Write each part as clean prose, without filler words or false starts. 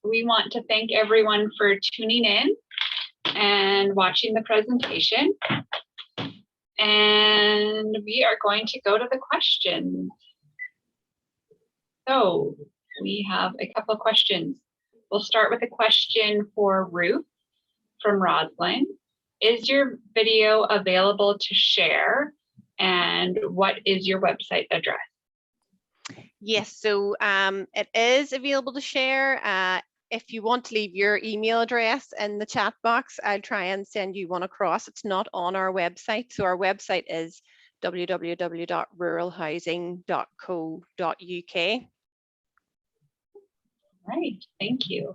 we want to thank everyone for tuning in and watching the presentation. And we are going to go to the questions. So we have a couple of questions. We'll start with a question for Ruth from Roslyn. Is your video available to share? And what is your website address? Yes, so it is available to share. If you want to leave your email address in the chat box, I'll try and send you one across. It's not on our website. So our website is www.ruralhousing.co.uk. Right, thank you.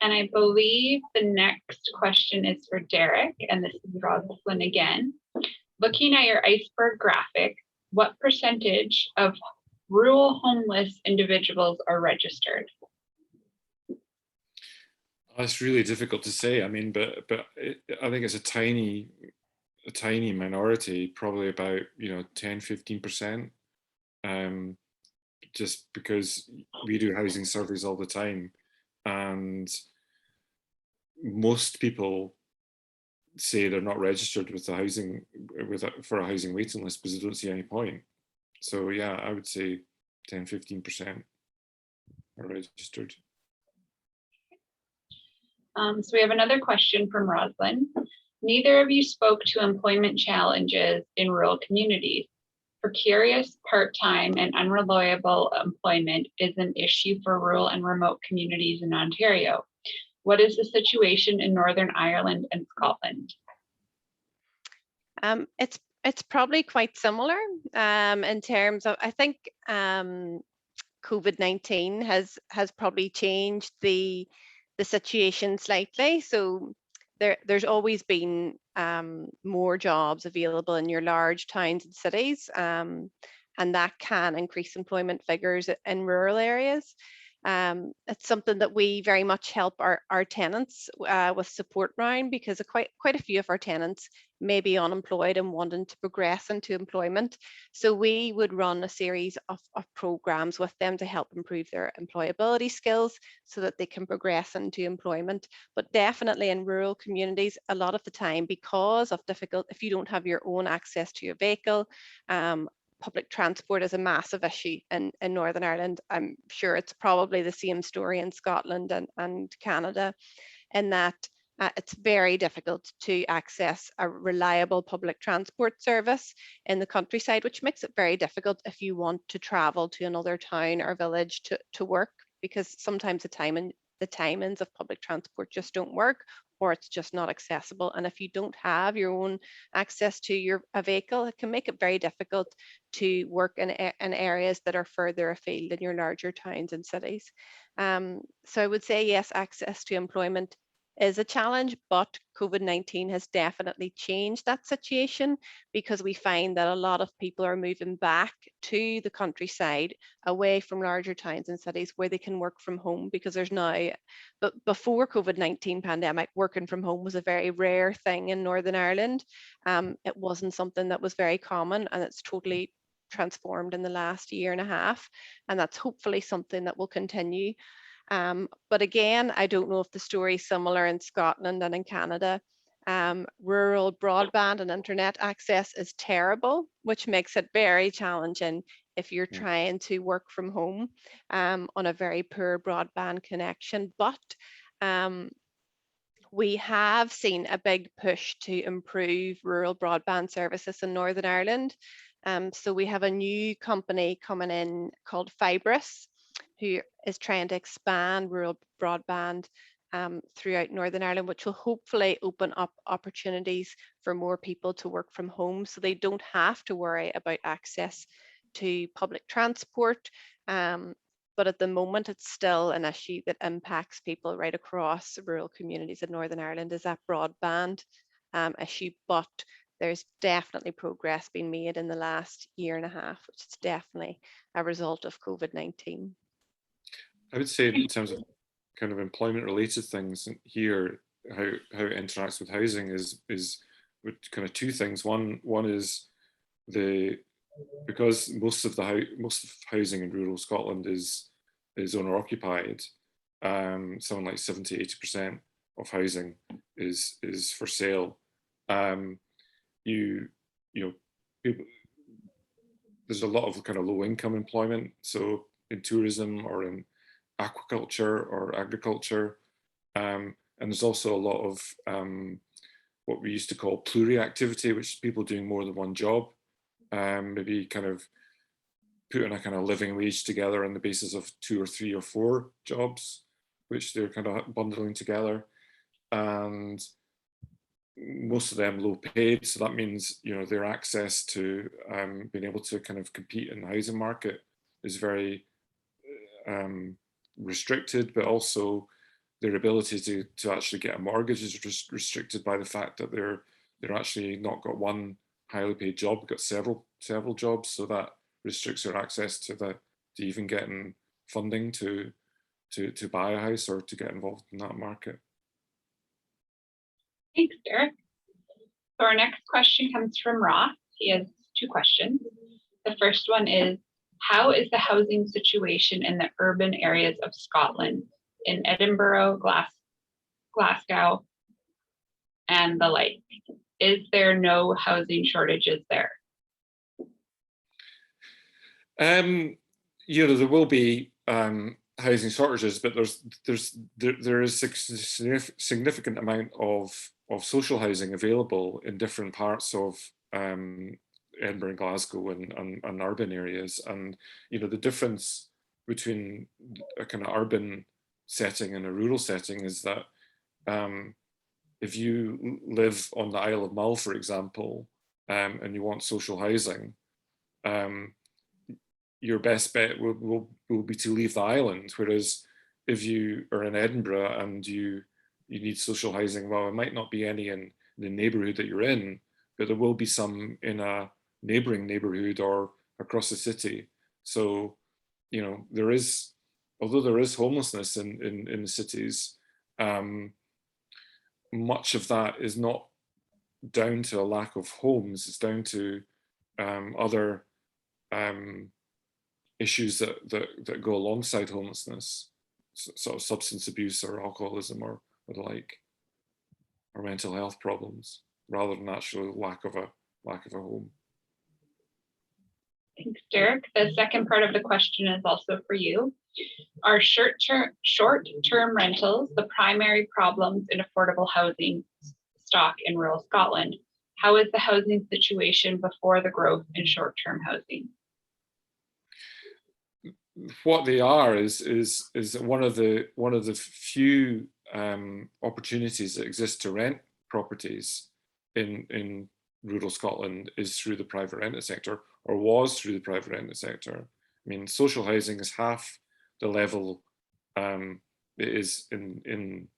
And I believe the next question is for Derek, and this is Roslyn again. Looking at your iceberg graphic, what percentage of rural homeless individuals are registered? It's really difficult to say. I mean, but I think it's a tiny minority, probably about 10-15%. Just because we do housing surveys all the time, and most people say they're not registered with the housing for a housing waiting list because they don't see any point. So yeah, I would say 10-15% are registered. So we have another question from Roslyn. Neither of you spoke to employment challenges in rural communities. Precarious, part-time, and unreliable employment is an issue for rural and remote communities in Ontario. What is the situation in Northern Ireland and Scotland? It's probably quite similar in terms of, I think COVID-19 has probably changed the situation slightly. So there's always been more jobs available in your large towns and cities, and that can increase employment figures in rural areas. It's something that we very much help our tenants with support around, because quite a few of our tenants may be unemployed and wanting to progress into employment. So we would run a series of programs with them to help improve their employability skills so that they can progress into employment. But definitely in rural communities, a lot of the time, because of if you don't have your own access to your vehicle, public transport is a massive issue in Northern Ireland. I'm sure it's probably the same story in Scotland and Canada, in that it's very difficult to access a reliable public transport service in the countryside, which makes it very difficult if you want to travel to another town or village to work, because sometimes the timings of public transport just don't work, or it's just not accessible. And if you don't have your own access to a vehicle, it can make it very difficult to work in areas that are further afield in your larger towns and cities. So I would say, yes, access to employment is a challenge, but COVID-19 has definitely changed that situation, because we find that a lot of people are moving back to the countryside, away from larger towns and cities where they can work from home, because there's now, but before COVID-19 pandemic, working from home was a very rare thing in Northern Ireland. It wasn't something that was very common, and it's totally transformed in the last year and a half, and that's hopefully something that will continue. But again, I don't know if the story is similar in Scotland and in Canada. Rural broadband and internet access is terrible, which makes it very challenging if you're trying to work from home on a very poor broadband connection. But we have seen a big push to improve rural broadband services in Northern Ireland. So we have a new company coming in called Fibrous, who is trying to expand rural broadband throughout Northern Ireland, which will hopefully open up opportunities for more people to work from home, so they don't have to worry about access to public transport. But at the moment, it's still an issue that impacts people right across rural communities in Northern Ireland, is that broadband issue. But there's definitely progress being made in the last year and a half, which is definitely a result of COVID-19. I would say, in terms of kind of employment related things here, how it interacts with housing is with kind of two things. One is because most of housing in rural Scotland is owner occupied, something like 70–80% of housing is for sale. You know, people, there's a lot of kind of low income employment, so in tourism or in aquaculture or agriculture, and there's also a lot of what we used to call pluri-activity, which is people doing more than one job, maybe kind of putting a kind of living wage together on the basis of 2 or 3 or 4 jobs, which they're kind of bundling together, and most of them low paid. So that means, you know, their access to being able to kind of compete in the housing market is very restricted, but also their ability to actually get a mortgage is restricted by the fact that they're actually not got one highly paid job, got several jobs. So that restricts their access to even getting funding to buy a house or to get involved in that market. Thanks, Derek. So our next question comes from Ross. He has 2 questions. The first one is, how is the housing situation in the urban areas of Scotland, in Edinburgh, Glasgow, and the like? Is there no housing shortages there? You know, there will be housing shortages, but there is a significant amount of social housing available in different parts of Edinburgh and Glasgow and urban areas. And you know, the difference between a kind of urban setting and a rural setting is that if you live on the Isle of Mull, for example, and you want social housing, your best bet will be to leave the island. Whereas if you are in Edinburgh and you need social housing, well, it might not be any in the neighbourhood that you're in, but there will be some in a neighbouring neighbourhood or across the city. So, you know, although there is homelessness in the cities, much of that is not down to a lack of homes. It's down to other issues that go alongside homelessness, sort of substance abuse or alcoholism or the like, or mental health problems, rather than actually lack of a home. Thanks, Derek. The second part of the question is also for you. Are short-term rentals the primary problems in affordable housing stock in rural Scotland? How is the housing situation before the growth in short-term housing? What they are is one of the few opportunities that exist to rent properties in rural Scotland is through the private rented sector, or was through the private rented sector. I mean, social housing is half the level it is in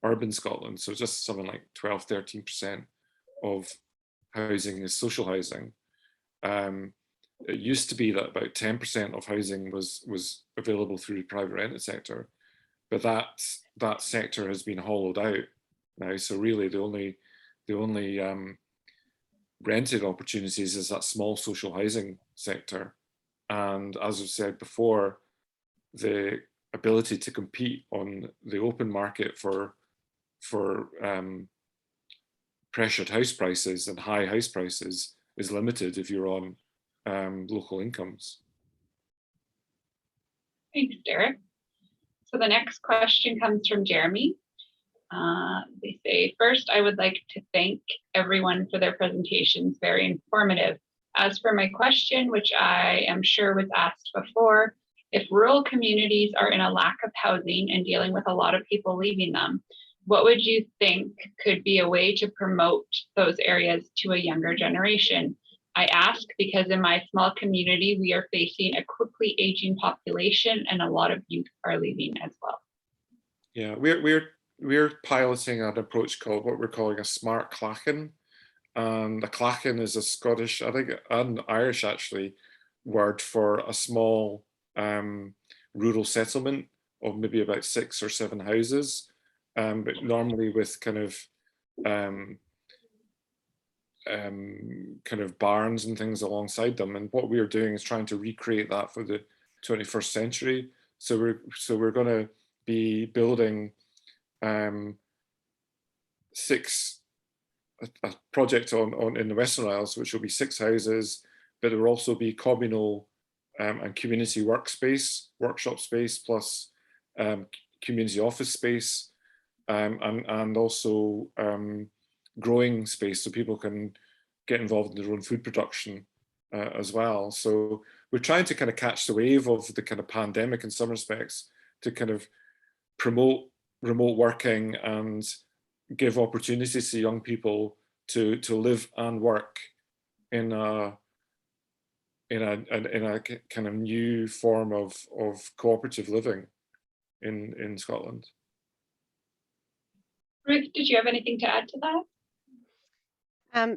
urban Scotland. So just something like 12–13% of housing is social housing. It used to be that about 10% of housing was available through the private rented sector, but that sector has been hollowed out now. So really, the only rented opportunities is that small social housing sector. And as I've said before, the ability to compete on the open market for pressured house prices and high house prices is limited if you're on local incomes. Thanks, Derek. So the next question comes from Jeremy. They say, first, I would like to thank everyone for their presentations, very informative. As for my question, which I am sure was asked before, if rural communities are in a lack of housing and dealing with a lot of people leaving them, what would you think could be a way to promote those areas to a younger generation? I ask because in my small community, we are facing a quickly aging population and a lot of youth are leaving as well. Yeah, we're piloting an approach called what we're calling a smart clachan. And a clachan is a Scottish, I think, and Irish actually, word for a small rural settlement of maybe about 6 or 7 houses, but normally with kind of barns and things alongside them. And what we're doing is trying to recreate that for the 21st century. So we're going to be building a project in the Western Isles, which will be 6 houses, but there will also be communal and community workshop space, plus community office space, and also growing space, so people can get involved in their own food production as well. So we're trying to kind of catch the wave of the kind of pandemic in some respects, to kind of promote remote working and give opportunities to young people to live and work in a kind of new form of cooperative living in Scotland. Ruth, did you have anything to add to that?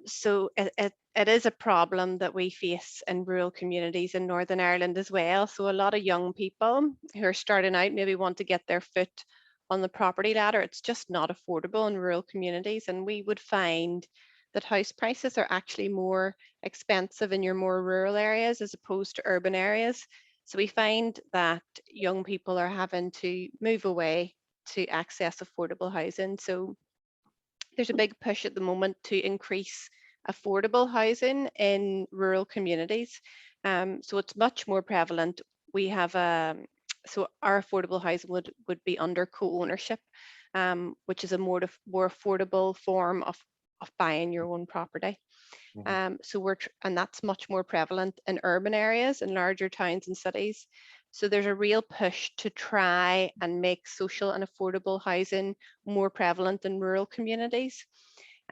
So it is a problem that we face in rural communities in Northern Ireland as well. So a lot of young people who are starting out maybe want to get their foot on the property ladder. It's just not affordable in rural communities, and we would find that house prices are actually more expensive in your more rural areas as opposed to urban areas. So we find that young people are having to move away to access affordable housing. So there's a big push at the moment to increase affordable housing in rural communities. So it's much more prevalent. We have so our affordable housing would be under co-ownership, which is a more affordable form of buying your own property. So and that's much more prevalent in urban areas, in larger towns and cities. So there's a real push to try and make social and affordable housing more prevalent in rural communities.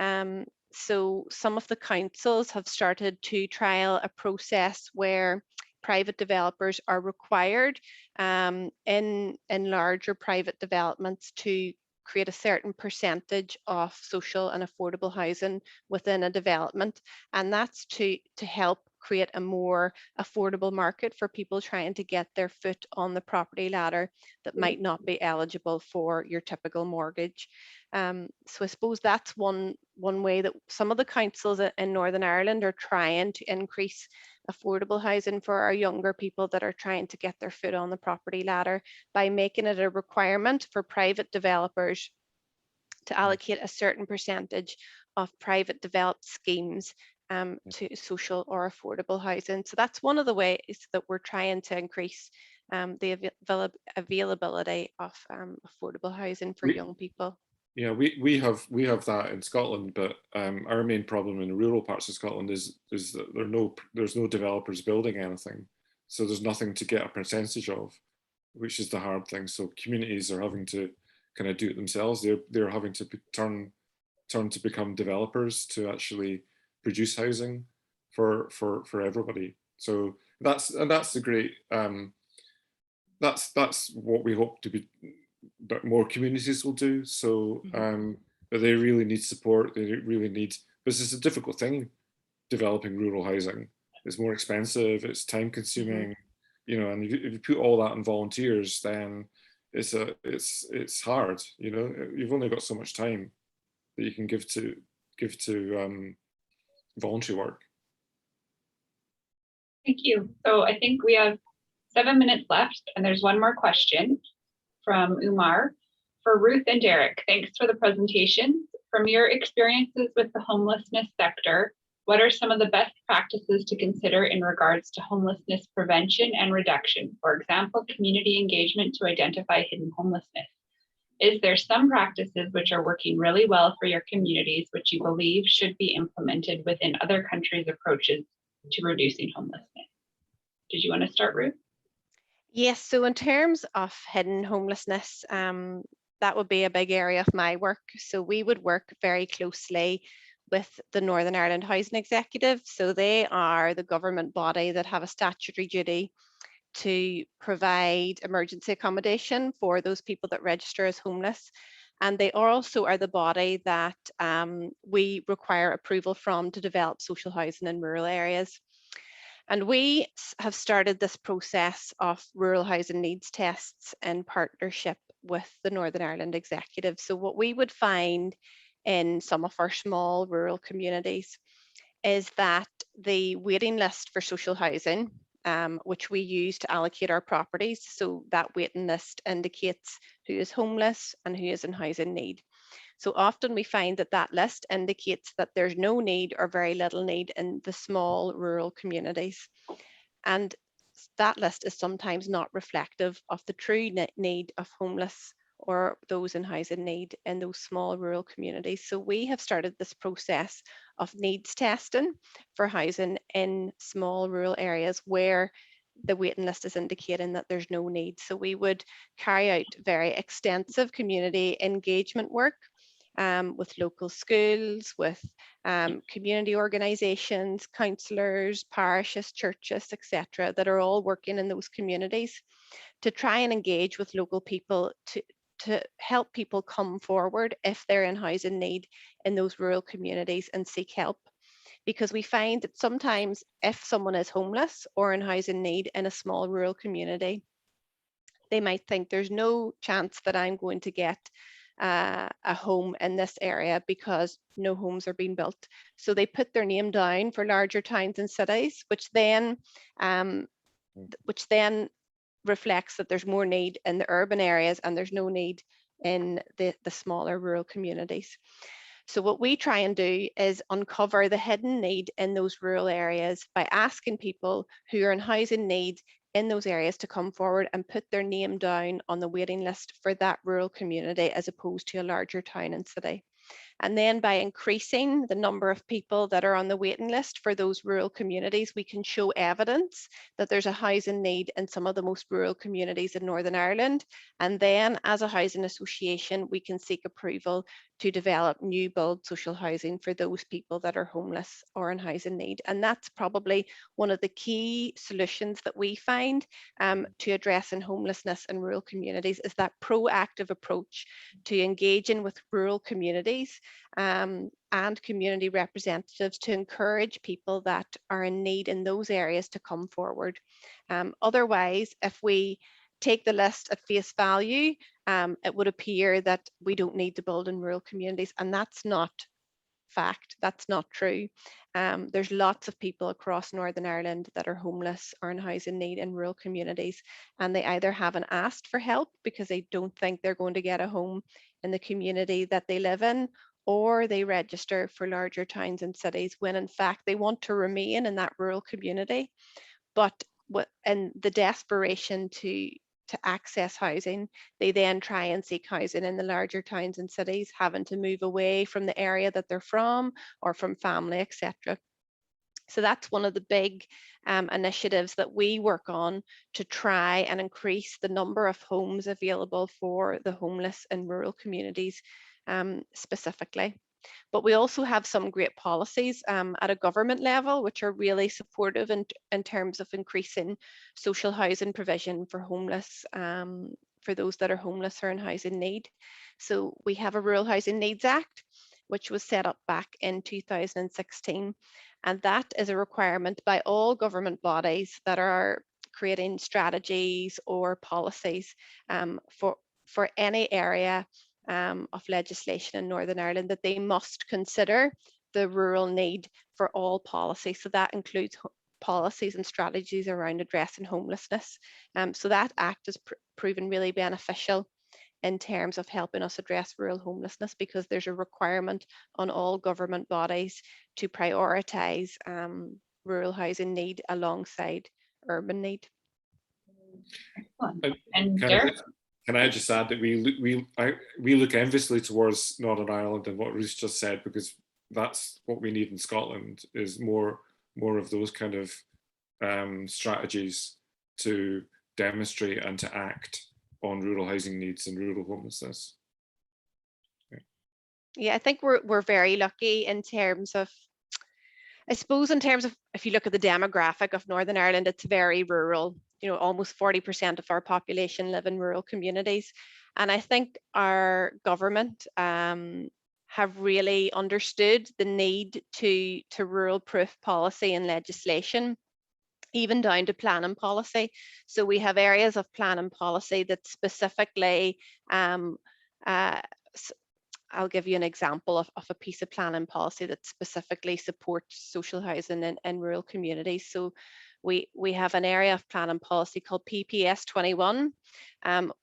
So some of the councils have started to trial a process where private developers are required in larger private developments to create a certain percentage of social and affordable housing within a development. And that's to help create a more affordable market for people trying to get their foot on the property ladder that might not be eligible for your typical mortgage. So I suppose that's one way that some of the councils in Northern Ireland are trying to increase affordable housing for our younger people that are trying to get their foot on the property ladder, by making it a requirement for private developers to allocate a certain percentage of private developed schemes to social or affordable housing. So that's one of the ways that we're trying to increase the availability of affordable housing for young people. Yeah, we have that in Scotland, but our main problem in the rural parts of Scotland is that there's no developers building anything, so there's nothing to get a percentage of, which is the hard thing. So communities are having to kind of do it themselves. They're having to turn to become developers to actually produce housing for everybody. So that's the great that's what we hope to be, that more communities will do. So but they really need support. They really need, because it's a difficult thing, developing rural housing. It's more expensive, it's time consuming, you know, and if you put all that on volunteers, then it's hard, you know. You've only got so much time that you can give to voluntary work. Thank you. So I think we have 7 minutes left, and there's one more question from Umar. For Ruth and Derek, thanks for the presentation. From your experiences with the homelessness sector, what are some of the best practices to consider in regards to homelessness prevention and reduction? For example, community engagement to identify hidden homelessness. Is there some practices which are working really well for your communities, which you believe should be implemented within other countries' approaches to reducing homelessness? Did you want to start, Ruth? Yes, so in terms of hidden homelessness, that would be a big area of my work. So we would work very closely with the Northern Ireland Housing Executive. So they are the government body that have a statutory duty to provide emergency accommodation for those people that register as homeless. And they also are the body that we require approval from to develop social housing in rural areas. And we have started this process of rural housing needs tests in partnership with the Northern Ireland Executive. So what we would find in some of our small rural communities is that the waiting list for social housing which we use to allocate our properties. So that waiting list indicates who is homeless and who is in housing need. So often we find that that list indicates that there's no need or very little need in the small rural communities. And that list is sometimes not reflective of the true need of homeless or those in housing need in those small rural communities. So we have started this process of needs testing for housing in small rural areas where the waiting list is indicating that there's no need. So we would carry out very extensive community engagement work with local schools, with community organisations, councillors, parishes, churches, etc., that are all working in those communities to try and engage with local people to help people come forward if they're in housing need in those rural communities and seek help. Because we find that sometimes if someone is homeless or in housing need in a small rural community, they might think there's no chance that I'm going to get a home in this area because no homes are being built. So they put their name down for larger towns and cities, which then reflects that there's more need in the urban areas and there's no need in the smaller rural communities. So what we try and do is uncover the hidden need in those rural areas by asking people who are in housing need in those areas to come forward and put their name down on the waiting list for that rural community as opposed to a larger town and city. And then by increasing the number of people that are on the waiting list for those rural communities, we can show evidence that there's a housing need in some of the most rural communities in Northern Ireland. And then as a housing association, we can seek approval to develop new build social housing for those people that are homeless or in housing need. And that's probably one of the key solutions that we find to addressing homelessness in rural communities is that proactive approach to engaging with rural communities and community representatives to encourage people that are in need in those areas to come forward. Otherwise, if we take the list at face value, it would appear that we don't need to build in rural communities, and that's not fact. That's not true. There's lots of people across Northern Ireland that are homeless or in housing need in rural communities, and they either haven't asked for help because they don't think they're going to get a home in the community that they live in, or they register for larger towns and cities when in fact they want to remain in that rural community. But in the desperation to access housing, they then try and seek housing in the larger towns and cities, having to move away from the area that they're from or from family, etc. So that's one of the big initiatives that we work on to try and increase the number of homes available for the homeless in rural communities specifically. But we also have some great policies at a government level, which are really supportive in terms of increasing social housing provision for homeless, for those that are homeless or in housing need. So we have a Rural Housing Needs Act, which was set up back in 2016. And that is a requirement by all government bodies that are creating strategies or policies for any area of legislation in Northern Ireland, that they must consider the rural need for all policy. So that includes policies and strategies around addressing homelessness. So that act has proven really beneficial in terms of helping us address rural homelessness, because there's a requirement on all government bodies to prioritise rural housing need alongside urban need. Excellent. And Derek? Can I just add that we look enviously towards Northern Ireland and what Ruth just said, because that's what we need in Scotland, is more of those kind of strategies to demonstrate and to act on rural housing needs and rural homelessness. Yeah, I think we're very lucky in terms of, I suppose, in terms of, if you look at the demographic of Northern Ireland, it's very rural. You know, almost 40% of our population live in rural communities. And I think our government have really understood the need to rural-proof policy and legislation, even down to planning policy. So we have areas of planning policy that specifically, I'll give you an example of a piece of planning policy that specifically supports social housing in rural communities. So we have an area of planning policy called PPS 21,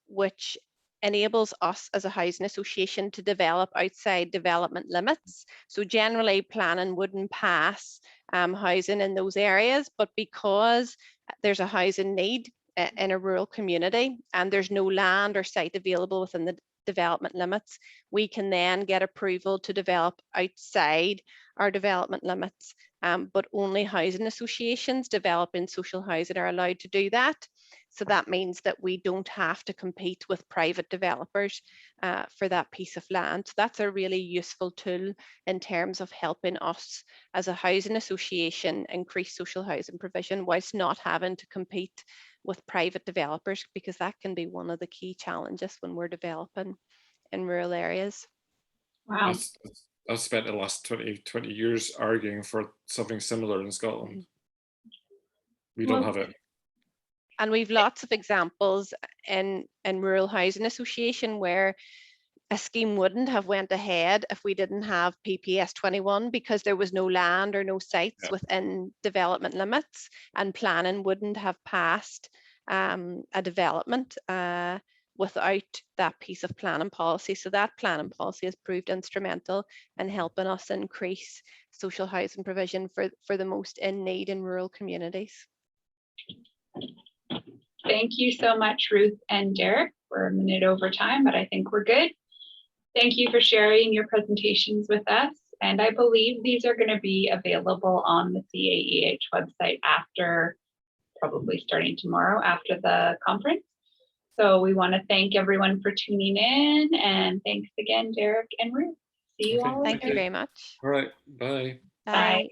which enables us as a housing association to develop outside development limits. So generally planning wouldn't pass housing in those areas, but because there's a housing need in a rural community and there's no land or site available within the development limits, we can then get approval to develop outside our development limits, but only housing associations developing social housing are allowed to do that. So that means that we don't have to compete with private developers for that piece of land. So that's a really useful tool in terms of helping us as a housing association increase social housing provision whilst not having to compete with private developers, because that can be one of the key challenges when we're developing in rural areas. Wow. I've spent the last 20 years arguing for something similar in Scotland. We don't have it. And we've lots of examples in rural housing association where a scheme wouldn't have went ahead if we didn't have PPS 21, because there was no land or no sites within development limits, and planning wouldn't have passed a development without that piece of planning policy. So that planning policy has proved instrumental in helping us increase social housing provision for the most in need in rural communities. Thank you so much, Ruth and Derek. We're a minute over time, but I think we're good. Thank you for sharing your presentations with us. And I believe these are going to be available on the CAEH website after, probably starting tomorrow after the conference. So we want to thank everyone for tuning in, and thanks again, Derek and Ruth. See you all. Thank you very much. All right, bye. Bye. Bye.